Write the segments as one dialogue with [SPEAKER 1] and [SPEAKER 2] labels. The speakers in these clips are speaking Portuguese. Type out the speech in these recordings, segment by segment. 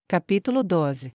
[SPEAKER 1] Capítulo 12.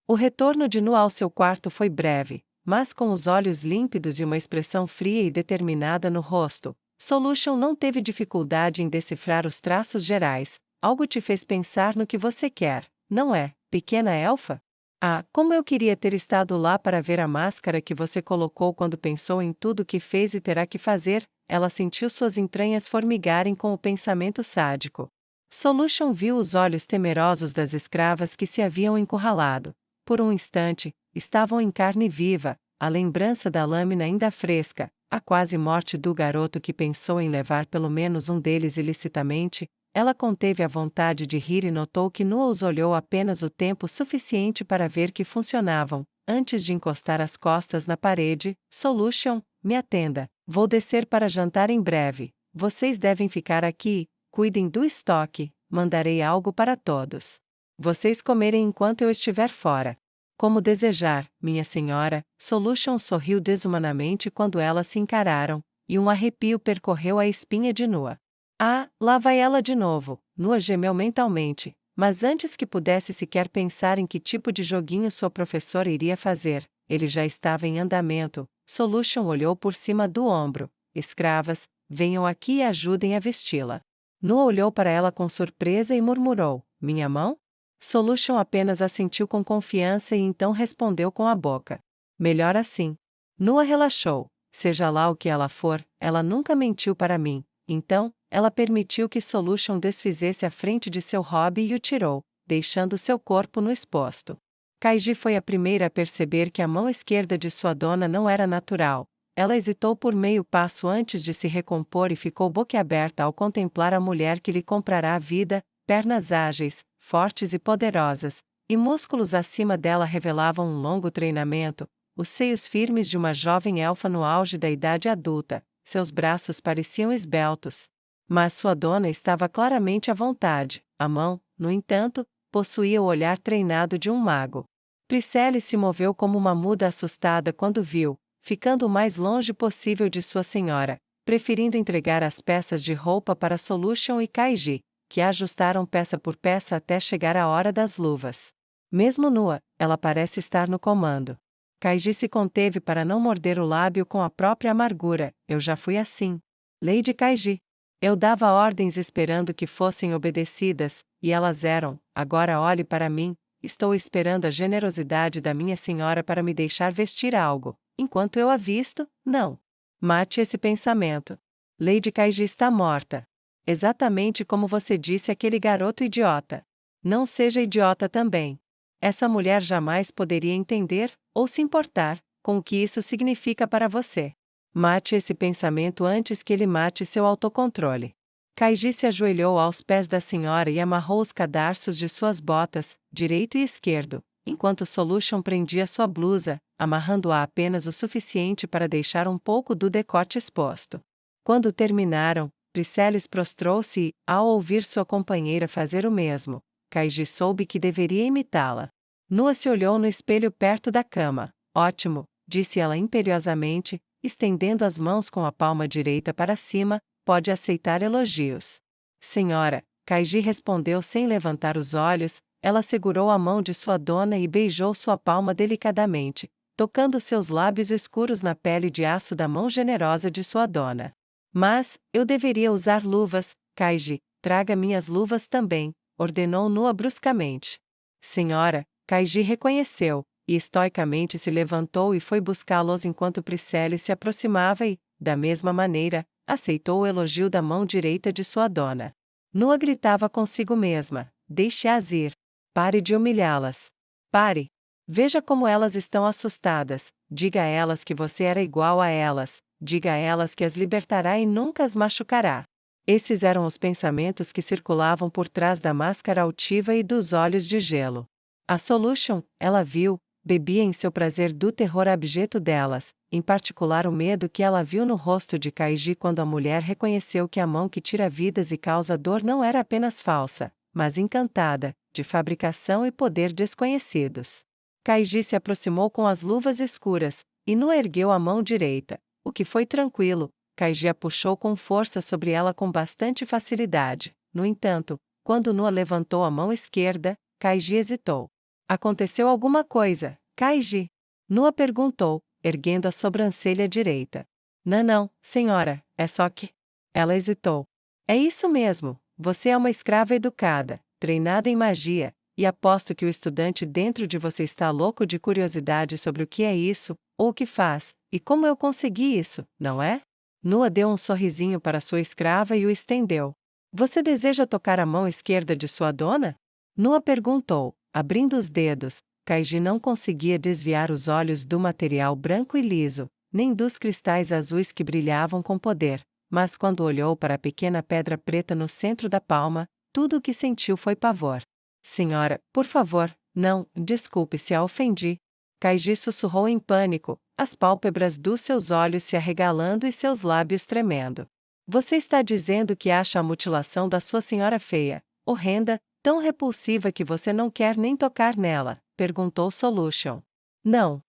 [SPEAKER 1] O retorno de Nua ao seu quarto foi breve, mas com os olhos límpidos e uma expressão fria e determinada no rosto, Solution não teve dificuldade em decifrar os traços gerais. Algo te fez pensar no que você quer, não é, pequena elfa? Ah, como eu queria ter estado lá para ver a máscara que você colocou quando pensou em tudo que fez e terá que fazer. Ela sentiu suas entranhas formigarem com o pensamento sádico. Solution viu os olhos temerosos das escravas que se haviam encurralado. Por um instante, estavam em carne viva, a lembrança da lâmina ainda fresca, a quase morte do garoto que pensou em levar pelo menos um deles ilicitamente. Ela conteve a vontade de rir e notou que Nua os olhou apenas o tempo suficiente para ver que funcionavam. Antes de encostar as costas na parede, Solution, me atenda. Vou descer para jantar em breve. Vocês devem ficar aqui. Cuidem do estoque, mandarei algo para todos. Vocês comerem enquanto eu estiver fora. Como desejar, minha senhora. Solution sorriu desumanamente quando elas se encararam, e um arrepio percorreu a espinha de Nua. Ah, lá vai ela de novo. Nua gemeu mentalmente, mas antes que pudesse sequer pensar em que tipo de joguinho sua professora iria fazer, ele já estava em andamento. Solution olhou por cima do ombro. Escravas, venham aqui e ajudem a vesti-la. Nua olhou para ela com surpresa e murmurou: minha mão? Solution apenas assentiu com confiança e então respondeu com a boca: melhor assim. Nua relaxou. Seja lá o que ela for, ela nunca mentiu para mim. Então, ela permitiu que Solution desfizesse a frente de seu hobby e o tirou, deixando seu corpo no exposto. Kaiji foi a primeira a perceber que a mão esquerda de sua dona não era natural. Ela hesitou por meio passo antes de se recompor e ficou boquiaberta ao contemplar a mulher que lhe comprará a vida. Pernas ágeis, fortes e poderosas, e músculos acima dela revelavam um longo treinamento. Os seios firmes de uma jovem elfa no auge da idade adulta. Seus braços pareciam esbeltos. Mas sua dona estava claramente à vontade. A mão, no entanto, possuía o olhar treinado de um mago. Priscille se moveu como uma muda assustada quando viu, ficando o mais longe possível de sua senhora, preferindo entregar as peças de roupa para Solution e Kaiji, que ajustaram peça por peça até chegar a hora das luvas. Mesmo nua, ela parece estar no comando. Kaiji se conteve para não morder o lábio com a própria amargura. Eu já fui assim. Lady Kaiji. Eu dava ordens esperando que fossem obedecidas, e elas eram. Agora olhe para mim. Estou esperando a generosidade da minha senhora para me deixar vestir algo. Enquanto eu a visto, não. Mate esse pensamento. Lady Kaiji está morta. Exatamente como você disse àquele garoto idiota. Não seja idiota também. Essa mulher jamais poderia entender, ou se importar, com o que isso significa para você. Mate esse pensamento antes que ele mate seu autocontrole. Kaiji se ajoelhou aos pés da senhora e amarrou os cadarços de suas botas, direito e esquerdo, enquanto Solution prendia sua blusa, amarrando-a apenas o suficiente para deixar um pouco do decote exposto. Quando terminaram, Priscille prostrou-se e, ao ouvir sua companheira fazer o mesmo, Kaiji soube que deveria imitá-la. Nua se olhou no espelho perto da cama. Ótimo, disse ela imperiosamente, estendendo as mãos com a palma direita para cima, pode aceitar elogios. Senhora, Kaiji respondeu sem levantar os olhos. Ela segurou a mão de sua dona e beijou sua palma delicadamente, tocando seus lábios escuros na pele de aço da mão generosa de sua dona. Mas, eu deveria usar luvas, Kaiji, traga minhas luvas também, ordenou Nua bruscamente. Senhora, Kaiji reconheceu, e estoicamente se levantou e foi buscá-los enquanto Priscille se aproximava e, da mesma maneira, aceitou o elogio da mão direita de sua dona. Nua gritava consigo mesma: deixe-as ir. Pare de humilhá-las. Pare. Veja como elas estão assustadas. Diga a elas que você era igual a elas. Diga a elas que as libertará e nunca as machucará. Esses eram os pensamentos que circulavam por trás da máscara altiva e dos olhos de gelo. A Solution, ela viu, bebia em seu prazer do terror abjeto delas, em particular o medo que ela viu no rosto de Kaiji quando a mulher reconheceu que a mão que tira vidas e causa dor não era apenas falsa, mas encantada, de fabricação e poder desconhecidos. Kaiji se aproximou com as luvas escuras, e Nua ergueu a mão direita, o que foi tranquilo. Kaiji a puxou com força sobre ela com bastante facilidade. No entanto, quando Nua levantou a mão esquerda, Kaiji hesitou. Aconteceu alguma coisa, Kaiji? Nua perguntou, erguendo a sobrancelha direita. Não, senhora, é só que... Ela hesitou. É isso mesmo, você é uma escrava educada, treinada em magia, e aposto que o estudante dentro de você está louco de curiosidade sobre o que é isso, ou o que faz, e como eu consegui isso, não é? Nua deu um sorrisinho para sua escrava e o estendeu. Você deseja tocar a mão esquerda de sua dona? Nua perguntou, abrindo os dedos. Kaiji não conseguia desviar os olhos do material branco e liso, nem dos cristais azuis que brilhavam com poder, mas quando olhou para a pequena pedra preta no centro da palma, tudo o que sentiu foi pavor. Senhora, por favor, não, desculpe se a ofendi. Kaiji sussurrou em pânico, as pálpebras dos seus olhos se arregalando e seus lábios tremendo. Você está dizendo que acha a mutilação da sua senhora feia, horrenda, tão repulsiva que você não quer nem tocar nela? Perguntou Solution. Não,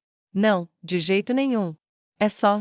[SPEAKER 1] de jeito nenhum. É só.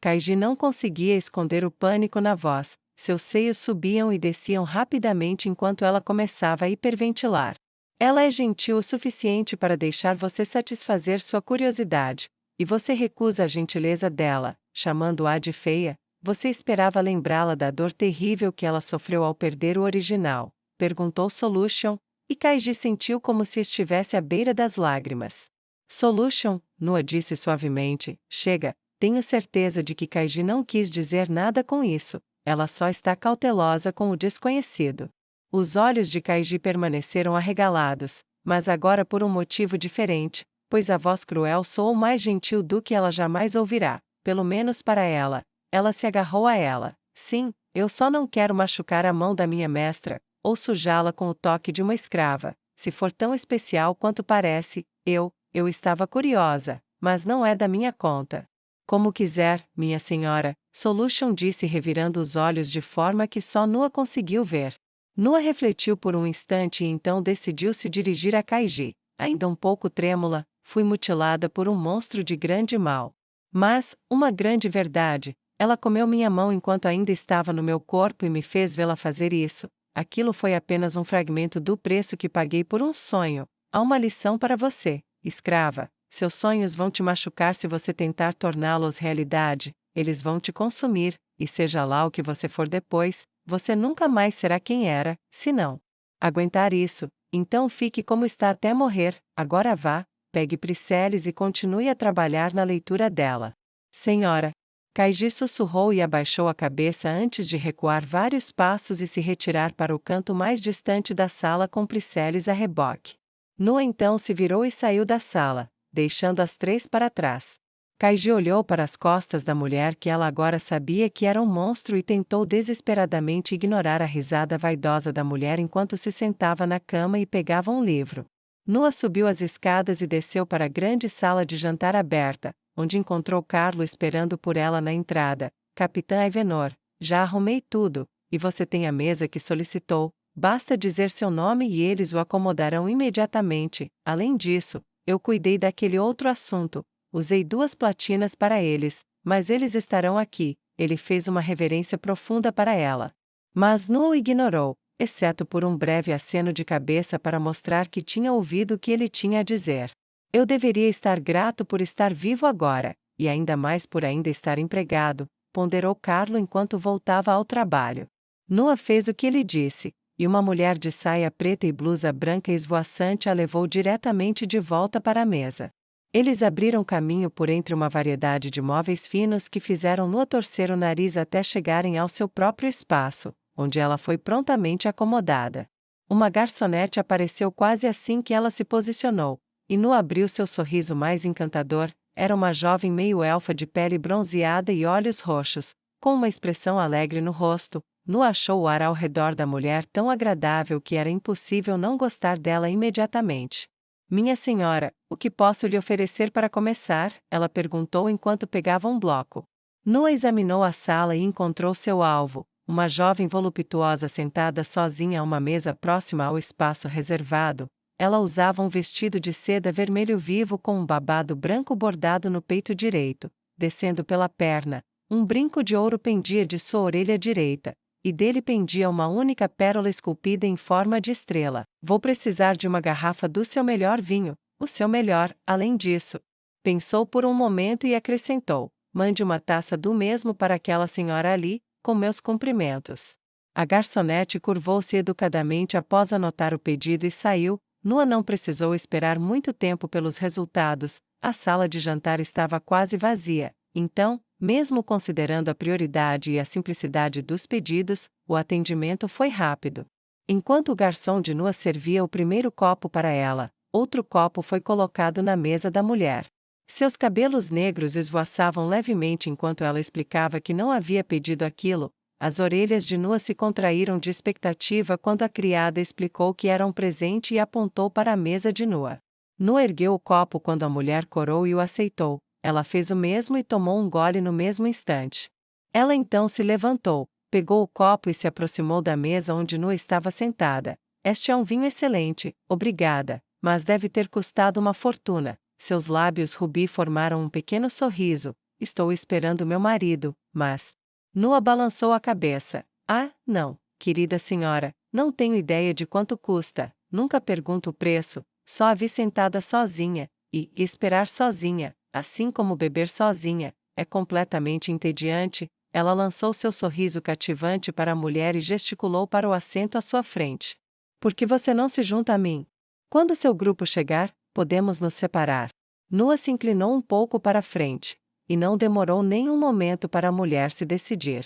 [SPEAKER 1] Kaiji não conseguia esconder o pânico na voz, seus seios subiam e desciam rapidamente enquanto ela começava a hiperventilar. Ela é gentil o suficiente para deixar você satisfazer sua curiosidade, e você recusa a gentileza dela, chamando-a de feia. Você esperava lembrá-la da dor terrível que ela sofreu ao perder o original? Perguntou Solution, e Kaiji sentiu como se estivesse à beira das lágrimas. Solution, Nua disse suavemente, chega, tenho certeza de que Kaiji não quis dizer nada com isso, ela só está cautelosa com o desconhecido. Os olhos de Kaiji permaneceram arregalados, mas agora por um motivo diferente, pois a voz cruel soou mais gentil do que ela jamais ouvirá, pelo menos para ela. Ela se agarrou a ela. Sim, eu só não quero machucar a mão da minha mestra, ou sujá-la com o toque de uma escrava, se for tão especial quanto parece. Eu estava curiosa, mas não é da minha conta. Como quiser, minha senhora, Solution disse revirando os olhos de forma que só Nua conseguiu ver. Nua refletiu por um instante e então decidiu se dirigir a Kaiji. Ainda um pouco trêmula, fui mutilada por um monstro de grande mal. Mas, uma grande verdade, ela comeu minha mão enquanto ainda estava no meu corpo e me fez vê-la fazer isso. Aquilo foi apenas um fragmento do preço que paguei por um sonho. Há uma lição para você, escrava. Seus sonhos vão te machucar se você tentar torná-los realidade, eles vão te consumir, e seja lá o que você for depois, você nunca mais será quem era, se não aguentar isso. Então fique como está até morrer. Agora vá, pegue Priscelis e continue a trabalhar na leitura dela. Senhora. Kaiji sussurrou e abaixou a cabeça antes de recuar vários passos e se retirar para o canto mais distante da sala com Priscelis a reboque. Nua então se virou e saiu da sala, deixando as três para trás. Kaiji olhou para as costas da mulher que ela agora sabia que era um monstro e tentou desesperadamente ignorar a risada vaidosa da mulher enquanto se sentava na cama e pegava um livro. Nua subiu as escadas e desceu para a grande sala de jantar aberta, onde encontrou Carlo esperando por ela na entrada. Capitã Ivenor, já arrumei tudo, e você tem a mesa que solicitou, basta dizer seu nome e eles o acomodarão imediatamente. Além disso, eu cuidei daquele outro assunto. Usei 2 platinas para eles, mas eles estarão aqui. Ele fez uma reverência profunda para ela. Mas Nua o ignorou, exceto por um breve aceno de cabeça para mostrar que tinha ouvido o que ele tinha a dizer. Eu deveria estar grato por estar vivo agora, e ainda mais por ainda estar empregado, ponderou Carlo enquanto voltava ao trabalho. Nua fez o que ele disse, e uma mulher de saia preta e blusa branca esvoaçante a levou diretamente de volta para a mesa. Eles abriram caminho por entre uma variedade de móveis finos que fizeram Nua torcer o nariz até chegarem ao seu próprio espaço, onde ela foi prontamente acomodada. Uma garçonete apareceu quase assim que ela se posicionou, e Nua abriu seu sorriso mais encantador. Era uma jovem meio-elfa de pele bronzeada e olhos roxos, com uma expressão alegre no rosto. Nua achou o ar ao redor da mulher tão agradável que era impossível não gostar dela imediatamente. Minha senhora, o que posso lhe oferecer para começar? Ela perguntou enquanto pegava um bloco. Nua examinou a sala e encontrou seu alvo, uma jovem voluptuosa sentada sozinha a uma mesa próxima ao espaço reservado. Ela usava um vestido de seda vermelho vivo com um babado branco bordado no peito direito, descendo pela perna. Um brinco de ouro pendia de sua orelha direita, e dele pendia uma única pérola esculpida em forma de estrela. Vou precisar de uma garrafa do seu melhor vinho, o seu melhor, além disso. Pensou por um momento e acrescentou: mande uma taça do mesmo para aquela senhora ali, com meus cumprimentos. A garçonete curvou-se educadamente após anotar o pedido e saiu. Nua não precisou esperar muito tempo pelos resultados, a sala de jantar estava quase vazia. Então, mesmo considerando a prioridade e a simplicidade dos pedidos, o atendimento foi rápido. Enquanto o garçom de Nua servia o primeiro copo para ela, outro copo foi colocado na mesa da mulher. Seus cabelos negros esvoaçavam levemente enquanto ela explicava que não havia pedido aquilo. As orelhas de Nua se contraíram de expectativa quando a criada explicou que era um presente e apontou para a mesa de Nua. Nua ergueu o copo quando a mulher corou e o aceitou. Ela fez o mesmo e tomou um gole no mesmo instante. Ela então se levantou, pegou o copo e se aproximou da mesa onde Nua estava sentada. Este é um vinho excelente, obrigada, mas deve ter custado uma fortuna. Seus lábios rubi formaram um pequeno sorriso. Estou esperando meu marido, mas... Nua balançou a cabeça. Ah, não, querida senhora, não tenho ideia de quanto custa, nunca pergunto o preço, só a vi sentada sozinha, e esperar sozinha, assim como beber sozinha, é completamente entediante. Ela lançou seu sorriso cativante para a mulher e gesticulou para o assento à sua frente. Por que você não se junta a mim? Quando seu grupo chegar, podemos nos separar. Nua se inclinou um pouco para a frente, e não demorou nem um momento para a mulher se decidir.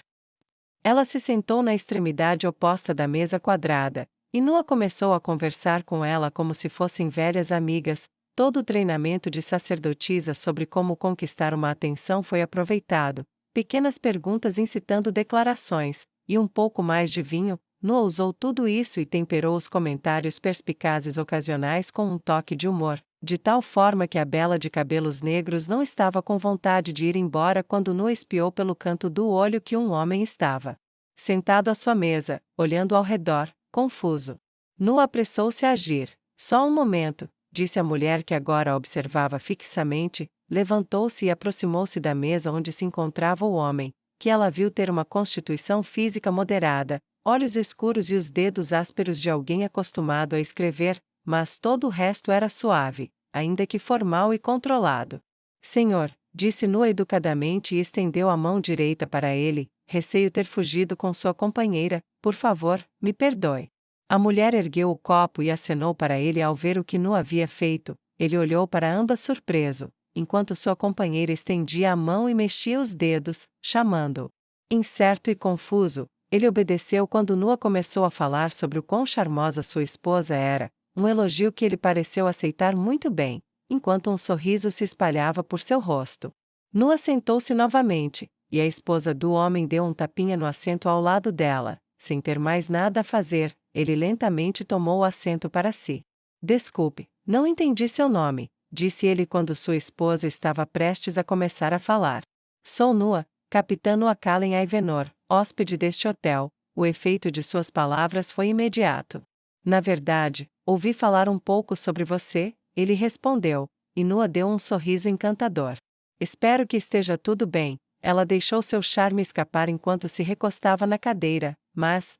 [SPEAKER 1] Ela se sentou na extremidade oposta da mesa quadrada, e Nua começou a conversar com ela como se fossem velhas amigas. Todo o treinamento de sacerdotisa sobre como conquistar uma atenção foi aproveitado, pequenas perguntas incitando declarações, e um pouco mais de vinho. Nua usou tudo isso e temperou os comentários perspicazes ocasionais com um toque de humor, de tal forma que a bela de cabelos negros não estava com vontade de ir embora quando Nua espiou pelo canto do olho que um homem estava sentado à sua mesa, olhando ao redor, confuso. Nua apressou-se a agir. Só um momento, disse a mulher que agora a observava fixamente, levantou-se e aproximou-se da mesa onde se encontrava o homem, que ela viu ter uma constituição física moderada, olhos escuros e os dedos ásperos de alguém acostumado a escrever, mas todo o resto era suave, ainda que formal e controlado. Senhor, disse Nua educadamente e estendeu a mão direita para ele, receio ter fugido com sua companheira, por favor, me perdoe. A mulher ergueu o copo e acenou para ele ao ver o que Nua havia feito. Ele olhou para ambas surpreso, enquanto sua companheira estendia a mão e mexia os dedos, chamando-o. Incerto e confuso, ele obedeceu quando Nua começou a falar sobre o quão charmosa sua esposa era, um elogio que ele pareceu aceitar muito bem, enquanto um sorriso se espalhava por seu rosto. Nua sentou-se novamente, e a esposa do homem deu um tapinha no assento ao lado dela. Sem ter mais nada a fazer, ele lentamente tomou o assento para si. Desculpe, não entendi seu nome, disse ele quando sua esposa estava prestes a começar a falar. Sou Nua, capitã Nua Kalen Aivenor, hóspede deste hotel. O efeito de suas palavras foi imediato. Na verdade, ouvi falar um pouco sobre você, ele respondeu, e Nua deu um sorriso encantador. Espero que esteja tudo bem. Ela deixou seu charme escapar enquanto se recostava na cadeira, mas,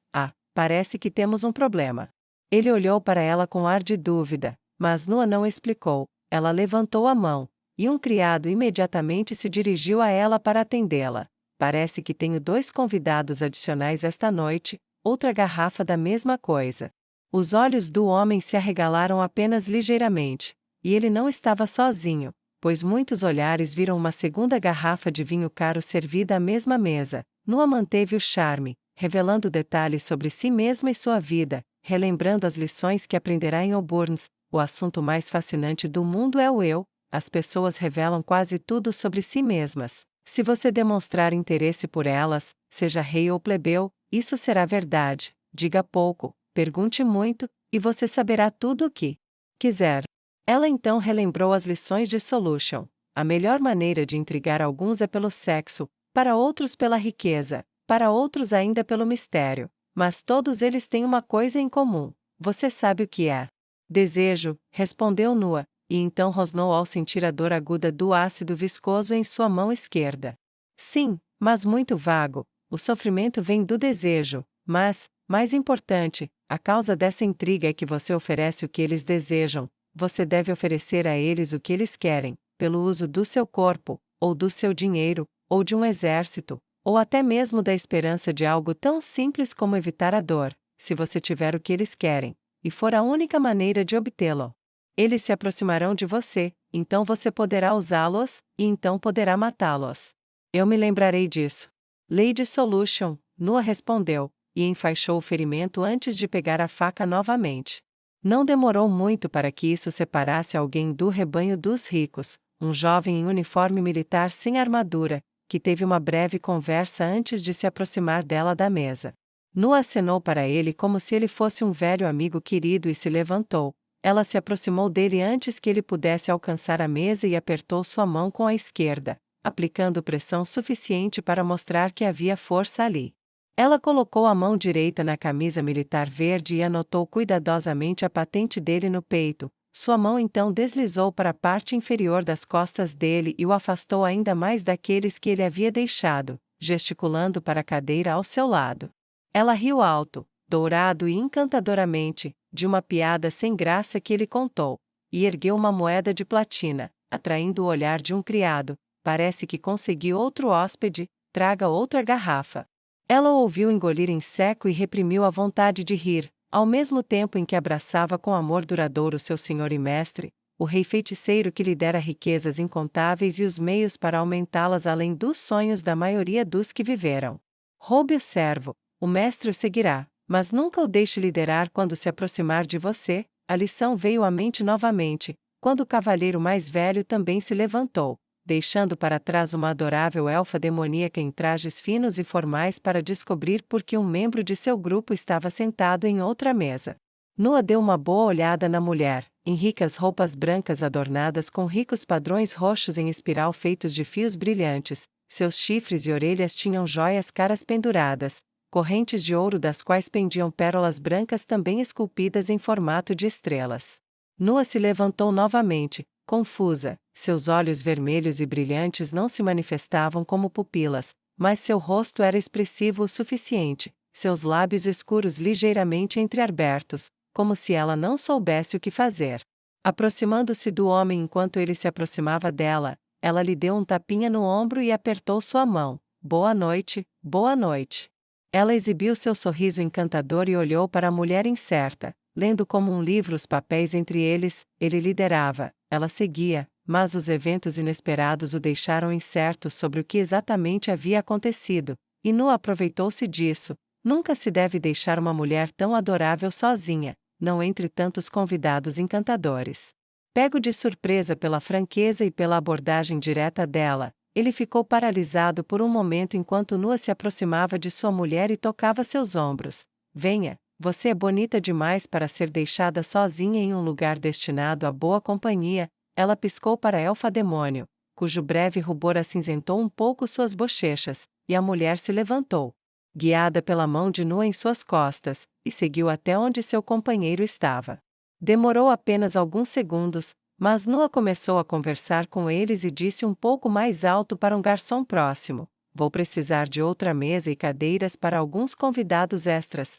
[SPEAKER 1] parece que temos um problema. Ele olhou para ela com ar de dúvida, mas Nua não explicou. Ela levantou a mão, e um criado imediatamente se dirigiu a ela para atendê-la. Parece que tenho 2 convidados adicionais esta noite, outra garrafa da mesma coisa. Os olhos do homem se arregalaram apenas ligeiramente, e ele não estava sozinho, pois muitos olhares viram uma segunda garrafa de vinho caro servida à mesma mesa. Nua manteve o charme, revelando detalhes sobre si mesma e sua vida, relembrando as lições que aprenderá em Oburns. O assunto mais fascinante do mundo é o eu. As pessoas revelam quase tudo sobre si mesmas. Se você demonstrar interesse por elas, seja rei ou plebeu, isso será verdade. Diga pouco, pergunte muito, e você saberá tudo o que quiser. Ela então relembrou as lições de Solution. A melhor maneira de intrigar alguns é pelo sexo, para outros pela riqueza, para outros ainda pelo mistério. Mas todos eles têm uma coisa em comum. Você sabe o que é. Desejo, respondeu Nua, e então rosnou ao sentir a dor aguda do ácido viscoso em sua mão esquerda. Sim, mas muito vago. O sofrimento vem do desejo. Mas, mais importante, a causa dessa intriga é que você oferece o que eles desejam, você deve oferecer a eles o que eles querem, pelo uso do seu corpo, ou do seu dinheiro, ou de um exército, ou até mesmo da esperança de algo tão simples como evitar a dor, se você tiver o que eles querem, e for a única maneira de obtê-lo. Eles se aproximarão de você, então você poderá usá-los, e então poderá matá-los. Eu me lembrarei disso. Lady Solution, Nua respondeu, e enfaixou o ferimento antes de pegar a faca novamente. Não demorou muito para que isso separasse alguém do rebanho dos ricos, um jovem em uniforme militar sem armadura, que teve uma breve conversa antes de se aproximar dela da mesa. Nua acenou para ele como se ele fosse um velho amigo querido e se levantou. Ela se aproximou dele antes que ele pudesse alcançar a mesa e apertou sua mão com a esquerda, aplicando pressão suficiente para mostrar que havia força ali. Ela colocou a mão direita na camisa militar verde e anotou cuidadosamente a patente dele no peito. Sua mão então deslizou para a parte inferior das costas dele e o afastou ainda mais daqueles que ele havia deixado, gesticulando para a cadeira ao seu lado. Ela riu alto, dourado e encantadoramente, de uma piada sem graça que ele contou, e ergueu uma moeda de platina, atraindo o olhar de um criado. Parece que consegui outro hóspede, traga outra garrafa. Ela o ouviu engolir em seco e reprimiu a vontade de rir, ao mesmo tempo em que abraçava com amor duradouro seu senhor e mestre, o rei feiticeiro que lhe dera riquezas incontáveis e os meios para aumentá-las além dos sonhos da maioria dos que viveram. Roube o servo, o mestre o seguirá, mas nunca o deixe liderar quando se aproximar de você. A lição veio à mente novamente, quando o cavalheiro mais velho também se levantou, deixando para trás uma adorável elfa demoníaca em trajes finos e formais para descobrir por que um membro de seu grupo estava sentado em outra mesa. Nua deu uma boa olhada na mulher, em ricas roupas brancas adornadas com ricos padrões roxos em espiral feitos de fios brilhantes, seus chifres e orelhas tinham joias caras penduradas, correntes de ouro das quais pendiam pérolas brancas também esculpidas em formato de estrelas. Nua se levantou novamente, confusa, seus olhos vermelhos e brilhantes não se manifestavam como pupilas, mas seu rosto era expressivo o suficiente, seus lábios escuros ligeiramente entreabertos, como se ela não soubesse o que fazer. Aproximando-se do homem enquanto ele se aproximava dela, ela lhe deu um tapinha no ombro e apertou sua mão. Boa noite, boa noite. Ela exibiu seu sorriso encantador e olhou para a mulher incerta, lendo como um livro os papéis entre eles. Ele liderava, ela seguia, mas os eventos inesperados o deixaram incerto sobre o que exatamente havia acontecido, e Nua aproveitou-se disso. Nunca se deve deixar uma mulher tão adorável sozinha, não entre tantos convidados encantadores. Pego de surpresa pela franqueza e pela abordagem direta dela, ele ficou paralisado por um momento enquanto Nua se aproximava de sua mulher e tocava seus ombros. Venha, você é bonita demais para ser deixada sozinha em um lugar destinado à boa companhia. Ela piscou para a elfa demônio, cujo breve rubor acinzentou um pouco suas bochechas, e a mulher se levantou, guiada pela mão de Nua em suas costas, e seguiu até onde seu companheiro estava. Demorou apenas alguns segundos, mas Nua começou a conversar com eles e disse um pouco mais alto para um garçom próximo: vou precisar de outra mesa e cadeiras para alguns convidados extras,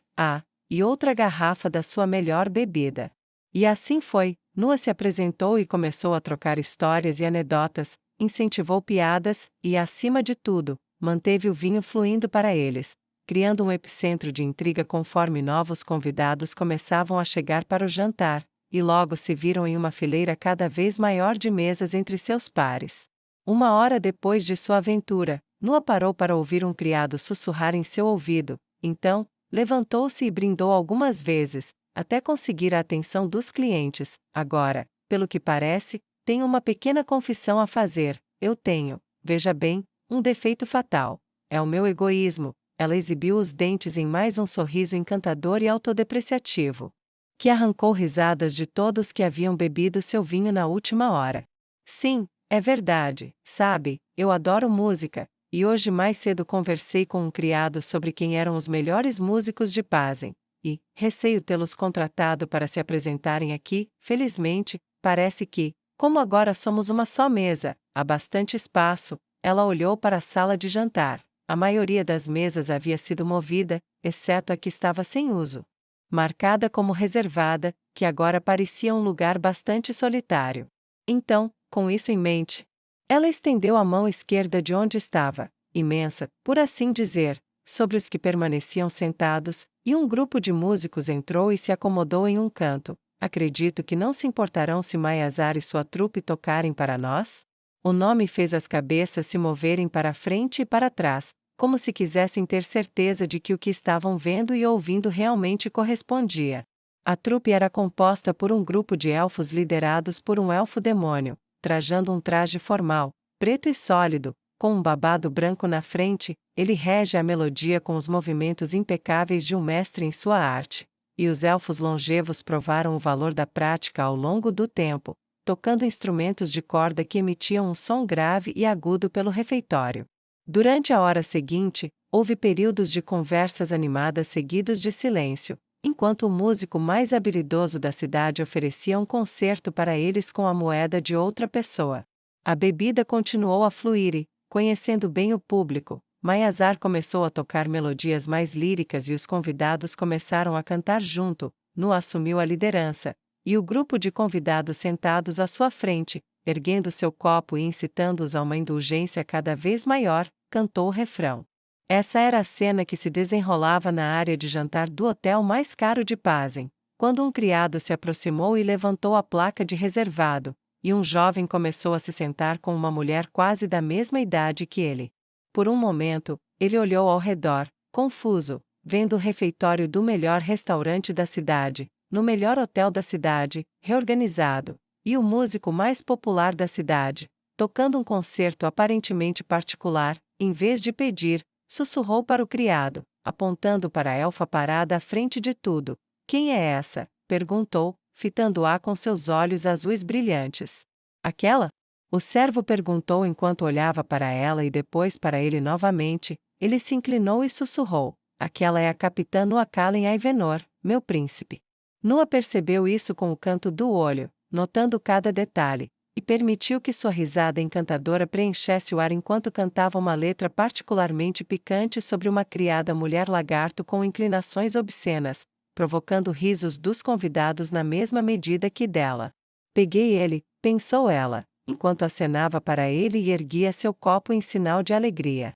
[SPEAKER 1] e outra garrafa da sua melhor bebida. E assim foi. Nua se apresentou e começou a trocar histórias e anedotas, incentivou piadas e, acima de tudo, manteve o vinho fluindo para eles, criando um epicentro de intriga conforme novos convidados começavam a chegar para o jantar, e logo se viram em uma fileira cada vez maior de mesas entre seus pares. 1 hora depois de sua aventura, Nua parou para ouvir um criado sussurrar em seu ouvido, então, levantou-se e brindou algumas vezes, até conseguir a atenção dos clientes. Agora, pelo que parece, tenho uma pequena confissão a fazer. Eu tenho, veja bem, um defeito fatal. É o meu egoísmo. Ela exibiu os dentes em mais um sorriso encantador e autodepreciativo, que arrancou risadas de todos que haviam bebido seu vinho na última hora. Sim, é verdade, sabe, eu adoro música, e hoje mais cedo conversei com um criado sobre quem eram os melhores músicos de Pazen, e receio tê-los contratado para se apresentarem aqui. Felizmente, parece que, como agora somos uma só mesa, há bastante espaço. Ela olhou para a sala de jantar. A maioria das mesas havia sido movida, exceto a que estava sem uso. Marcada como reservada, que agora parecia um lugar bastante solitário. Então, com isso em mente, ela estendeu a mão esquerda de onde estava, imensa, por assim dizer, sobre os que permaneciam sentados, e um grupo de músicos entrou e se acomodou em um canto. Acredito que não se importarão se Maiazar e sua trupe tocarem para nós? O nome fez as cabeças se moverem para frente e para trás, como se quisessem ter certeza de que o que estavam vendo e ouvindo realmente correspondia. A trupe era composta por um grupo de elfos liderados por um elfo-demônio, trajando um traje formal, preto e sólido, com um babado branco na frente. Ele rege a melodia com os movimentos impecáveis de um mestre em sua arte. E os elfos longevos provaram o valor da prática ao longo do tempo, tocando instrumentos de corda que emitiam um som grave e agudo pelo refeitório. Durante a hora seguinte, houve períodos de conversas animadas seguidos de silêncio, enquanto o músico mais habilidoso da cidade oferecia um concerto para eles com a moeda de outra pessoa. A bebida continuou a fluir e, conhecendo bem o público, Maiazar começou a tocar melodias mais líricas e os convidados começaram a cantar junto. Nu assumiu a liderança, e o grupo de convidados sentados à sua frente, erguendo seu copo e incitando-os a uma indulgência cada vez maior, cantou o refrão. Essa era a cena que se desenrolava na área de jantar do hotel mais caro de Pazem, quando um criado se aproximou e levantou a placa de reservado, e um jovem começou a se sentar com uma mulher quase da mesma idade que ele. Por um momento, ele olhou ao redor, confuso, vendo o refeitório do melhor restaurante da cidade, no melhor hotel da cidade, reorganizado, e o músico mais popular da cidade, tocando um concerto aparentemente particular. Em vez de pedir, sussurrou para o criado, apontando para a elfa parada à frente de tudo. Quem é essa? Perguntou, fitando-a com seus olhos azuis brilhantes. Aquela? O servo perguntou enquanto olhava para ela e depois para ele novamente. Ele se inclinou e sussurrou: aquela é a capitã Nuakalen Aivenor, meu príncipe. Nua percebeu isso com o canto do olho, notando cada detalhe, e permitiu que sua risada encantadora preenchesse o ar enquanto cantava uma letra particularmente picante sobre uma criada mulher lagarto com inclinações obscenas, provocando risos dos convidados na mesma medida que dela. Peguei ele, pensou ela, enquanto acenava para ele e erguia seu copo em sinal de alegria.